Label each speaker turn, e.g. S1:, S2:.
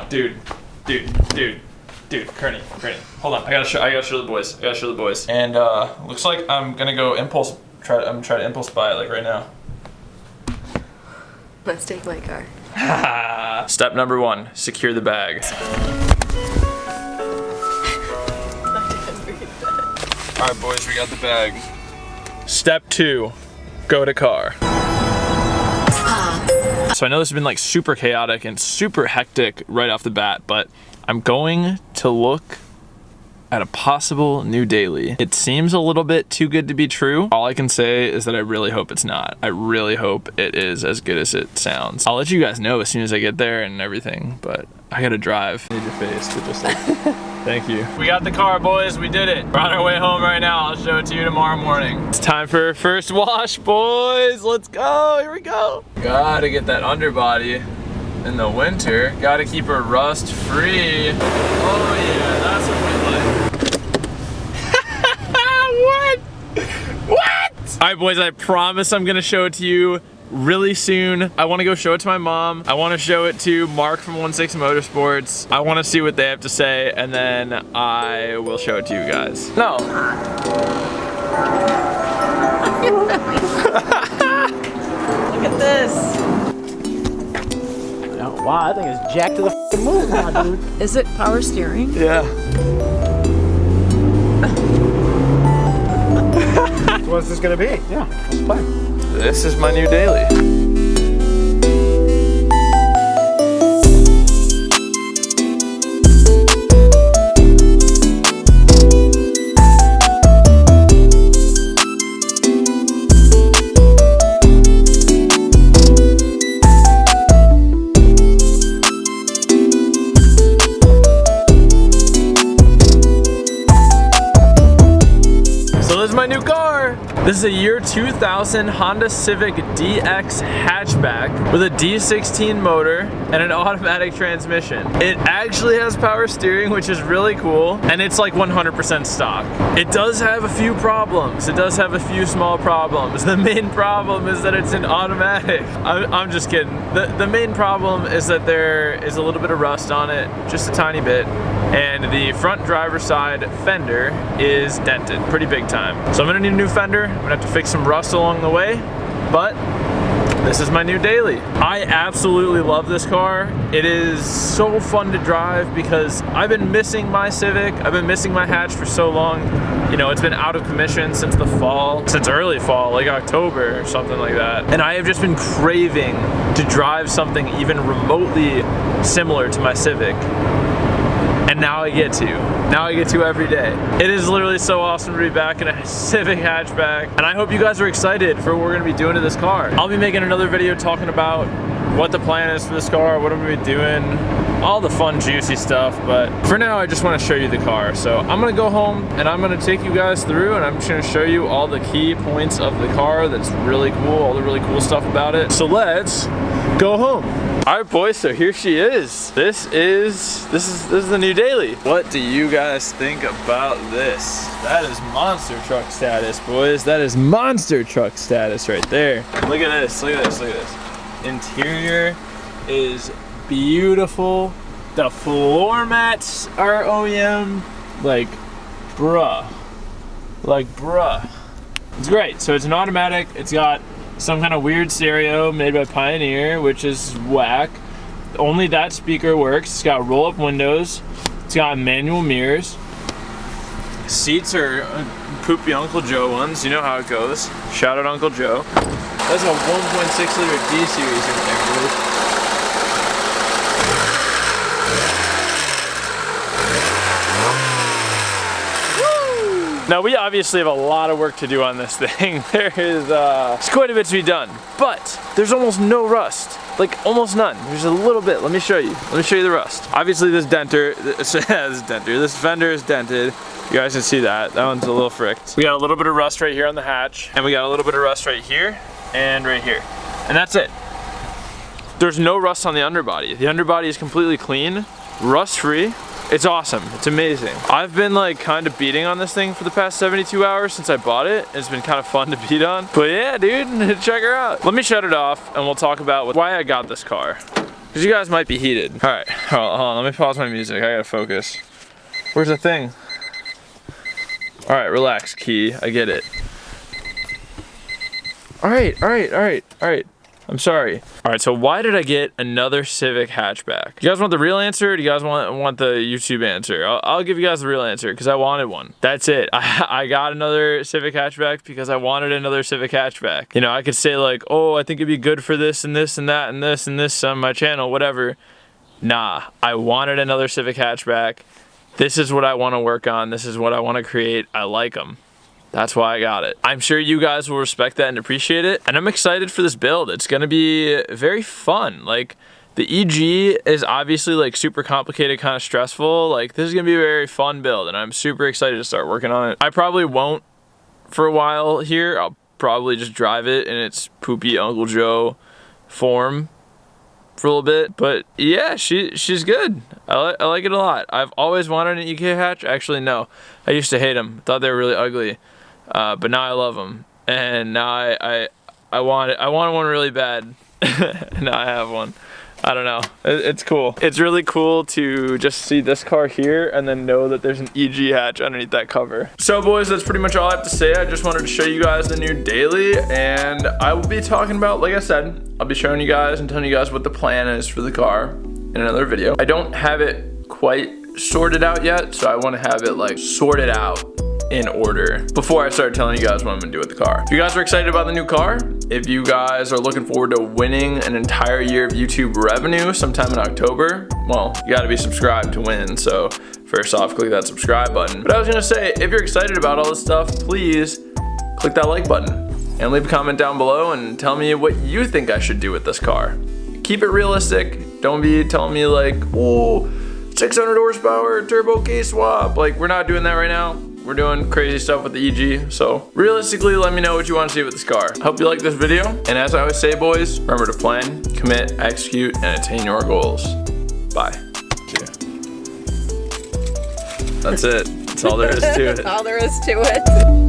S1: dude, Kearney, hold on. I gotta show the boys. And looks like I'm gonna go I'm gonna try to impulse buy it like right now.
S2: Let's take my car.
S1: Step number 1, secure the bag. All right, boys, we got the bag. Step 2, go to car. So I know this has been like super chaotic and super hectic right off the bat, but I'm going to look at a possible new daily. It seems a little bit too good to be true. All I can say is that I really hope it's not. I really hope it is as good as it sounds. I'll let you guys know as soon as I get there and everything, but I gotta drive. I need your face to just like, thank you. We got the car, boys, we did it. We're on our way home right now. I'll show it to you tomorrow morning. It's time for our first wash, boys. Let's go, here we go. Gotta get that underbody in the winter. Gotta keep her rust free. Oh yeah, that's what we like. What? All right, boys, I promise I'm gonna show it to you really soon. I wanna go show it to my mom. I wanna show it to Mark from 16 Motorsports. I wanna see what they have to say, and then I will show it to you guys. No.
S3: Look at this. Oh, wow, I think it's jacked to the f***ing moon now, dude.
S2: Is it power steering?
S1: Yeah.
S3: What's this gonna be? Yeah, let's play.
S1: This is my new daily. My new car. This is a year 2000 Honda Civic DX hatchback with a D16 motor and an automatic transmission. It actually has power steering, which is really cool, and it's like 100% stock. It does have a few problems. It does have a few small problems. The main problem is that it's an automatic. I'm just kidding. The main problem is that there is a little bit of rust on it, just a tiny bit, and the front driver's side fender is dented pretty big time. So I'm gonna need a new fender. I'm gonna have to fix some rust along the way, but this is my new daily. I absolutely love this car. It is so fun to drive because I've been missing my Civic. I've been missing my hatch for so long. You know, it's been out of commission since the fall, since early fall, like October or something like that. And I have just been craving to drive something even remotely similar to my Civic. And now I get to. Now I get to every day. It is literally so awesome to be back in a Civic hatchback. And I hope you guys are excited for what we're gonna be doing to this car. I'll be making another video talking about what the plan is for this car, what I'm gonna be doing, all the fun, juicy stuff. But for now, I just wanna show you the car. So I'm gonna go home and I'm gonna take you guys through and I'm just gonna show you all the key points of the car that's really cool, all the really cool stuff about it. So let's go home. All right, boys, so here she is. This is the new daily. What do you guys think about this? That is monster truck status, boys. That is monster truck status right there. Look at this, look at this, look at this. Interior is beautiful. The floor mats are OEM. Like, bruh. It's great. So it's an automatic. It's got some kind of weird stereo made by Pioneer, which is whack. Only that speaker works. It's got roll-up windows. It's got manual mirrors. Seats are poopy Uncle Joe ones. You know how it goes. Shout out Uncle Joe. That's a 1.6 liter D-Series in there, dude. Now we obviously have a lot of work to do on this thing. There's quite a bit to be done, but there's almost no rust. Like almost none. There's a little bit. Let me show you. Let me show you the rust. Obviously this fender is dented. You guys can see that. That one's a little fricked. We got a little bit of rust right here on the hatch, and we got a little bit of rust right here and right here. And that's it. There's no rust on the underbody. The underbody is completely clean, rust-free. It's awesome. It's amazing. I've been like kind of beating on this thing for the past 72 hours since I bought it. It's been kind of fun to beat on. But yeah, dude, check her out. Let me shut it off and we'll talk about why I got this car. Because you guys might be heated. All right, hold on, let me pause my music. I gotta focus. Where's the thing? All right, relax, Key. I get it. All right. I'm sorry. All right, so why did I get another Civic hatchback? You guys want the real answer, or do you guys want the YouTube answer? I'll give you guys the real answer, because I wanted one. That's it. I got another Civic hatchback because I wanted another Civic hatchback. You know, I could say like, oh, I think it'd be good for this and this and that and this and this on my channel, whatever. Nah, I wanted another Civic hatchback. This is what I want to work on. This is what I want to create. I like them. That's why I got it. I'm sure you guys will respect that and appreciate it. And I'm excited for this build. It's gonna be very fun. Like, the EG is obviously like super complicated, kind of stressful. Like, this is gonna be a very fun build, and I'm super excited to start working on it. I probably won't for a while here. I'll probably just drive it in its poopy Uncle Joe form for a little bit. But yeah, she's good. I like it a lot. I've always wanted an EK hatch. Actually, no. I used to hate them. Thought they were really ugly. But now I love them, and now I wanted one really bad. Now I have one. I don't know. It's cool. It's really cool to just see this car here and then know that there's an EG hatch underneath that cover. So boys, that's pretty much all I have to say. I just wanted to show you guys the new daily, and I will be talking about, like I said, I'll be showing you guys and telling you guys what the plan is for the car in another video. I don't have it quite sorted out yet, so I want to have it like sorted out in order before I start telling you guys what I'm gonna do with the car. If you guys are excited about the new car, if you guys are looking forward to winning an entire year of YouTube revenue sometime in October, well, you gotta be subscribed to win. So first off, click that subscribe button. But I was gonna say, if you're excited about all this stuff, please click that like button and leave a comment down below and tell me what you think I should do with this car. Keep it realistic. Don't be telling me like, oh, 600 horsepower turbo case swap. Like, we're not doing that right now. We're doing crazy stuff with the EG, so realistically, let me know what you want to see with this car. Hope you like this video, and as I always say, boys, remember to plan, commit, execute, and attain your goals. Bye. That's it. That's all there is to it.
S2: All there is to it.